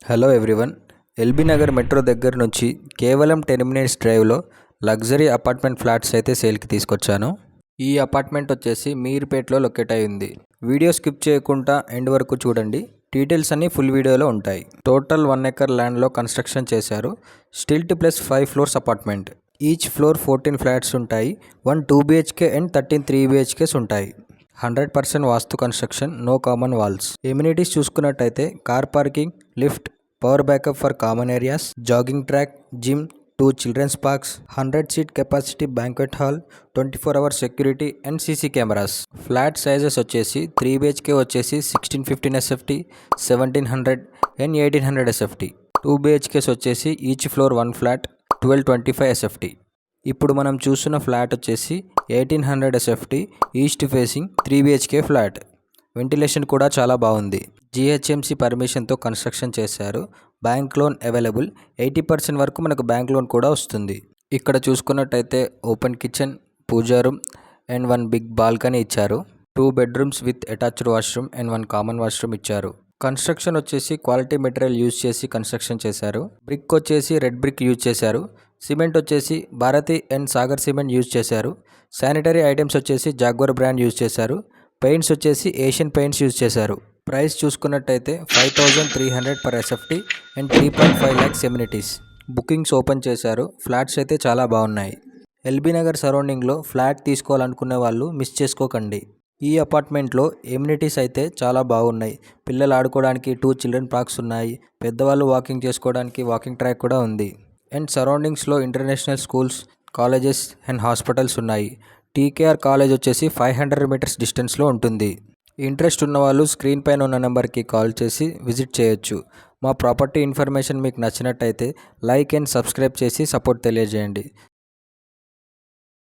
Hello everyone. LB Nagar metro దగ్గర నుంచి కేవలం 10 మినిట్స్ డ్రైవ్లో లగ్జరీ అపార్ట్మెంట్ ఫ్లాట్స్ అయితే సేల్కి తీసుకొచ్చాను. ఈ అపార్ట్మెంట్ వచ్చేసి మీర్పేట్లో లొకేట్ అయి ఉంది. వీడియో స్కిప్ చేయకుండా ఎండ్ వరకు చూడండి. డీటెయిల్స్ అన్నీ ఫుల్ వీడియోలో ఉంటాయి. టోటల్ 1 ఎకర్ ల్యాండ్లో కన్స్ట్రక్షన్ చేశారు. Stilt plus 5 floors apartment. Each floor 14 flats ఉంటాయి. 1 2 BHK అండ్ 13 3 BHKs ఉంటాయి. 100% vastu construction, no common walls. Amenities చూసుకున్నట్టయితే car parking, lift, power backup for common areas, jogging track, gym, 2 children's parks, 100 seat capacity banquet hall, 24 hours security and CC cameras. Flat sizes వచ్చేసి 3 BHK వచ్చేసి 1615 SFT, 1700 and 1800 SFT. 2 BHKs వచ్చేసి each floor 1 flat, 1225 SFT. ఇప్పుడు మనం చూస్తున్న flat వచ్చేసి 1800 SFT, east facing 3 BHK flat. Ventilation కూడా చాలా బాగుంది. GHMC పర్మిషన్తో కన్స్ట్రక్షన్ చేశారు. Bank loan available. 80% వరకు మనకు బ్యాంక్ లోన్ కూడా వస్తుంది. ఇక్కడ చూసుకున్నట్టయితే open kitchen, puja room and 1 big balcony ఇచ్చారు. 2 bedrooms with attached washroom and 1 common washroom ఇచ్చారు. కన్స్ట్రక్షన్ వచ్చేసి క్వాలిటీ మెటీరియల్ యూజ్ చేసి కన్స్ట్రక్షన్ చేశారు. బ్రిక్ వచ్చేసి రెడ్ బ్రిక్ యూజ్ చేశారు. సిమెంట్ వచ్చేసి Bharathi and Sagar cement use చేశారు. శానిటరీ ఐటమ్స్ వచ్చేసి జాగ్వర్ బ్రాండ్ యూజ్ చేశారు. పెయింట్స్ వచ్చేసి ఏషియన్ పెయింట్స్ యూజ్ చేశారు. ప్రైస్ చూసుకున్నట్టయితే 5300 per SFT and 3.5 lakhs amenities. Bookings open చేశారు. ఫ్లాట్స్ అయితే చాలా బాగున్నాయి. ఎల్బీ నగర్ సరౌండింగ్లో ఫ్లాట్ తీసుకోవాలనుకునే వాళ్ళు మిస్ చేసుకోకండి. ఈ అపార్ట్మెంట్లో ఎమ్యూనిటీస్ అయితే చాలా బాగున్నాయి. పిల్లలు ఆడుకోవడానికి 2 చిల్డ్రన్ పార్క్స్ ఉన్నాయి. పెద్దవాళ్ళు వాకింగ్ చేసుకోవడానికి వాకింగ్ ట్రాక్ కూడా ఉంది. అండ్ సరౌండింగ్స్లో international schools, colleges and hospitals ఉన్నాయి. టీకేఆర్ కాలేజ్ వచ్చేసి 500 మీటర్స్ డిస్టెన్స్లో ఉంటుంది. ఇంట్రెస్ట్ ఉన్నవాళ్ళు స్క్రీన్ పైన ఉన్న నెంబర్కి కాల్ చేసి విజిట్ చేయొచ్చు. మా ప్రాపర్టీ ఇన్ఫర్మేషన్ మీకు నచ్చినట్టయితే లైక్ అండ్ సబ్స్క్రైబ్ చేసి సపోర్ట్ తెలియజేయండి.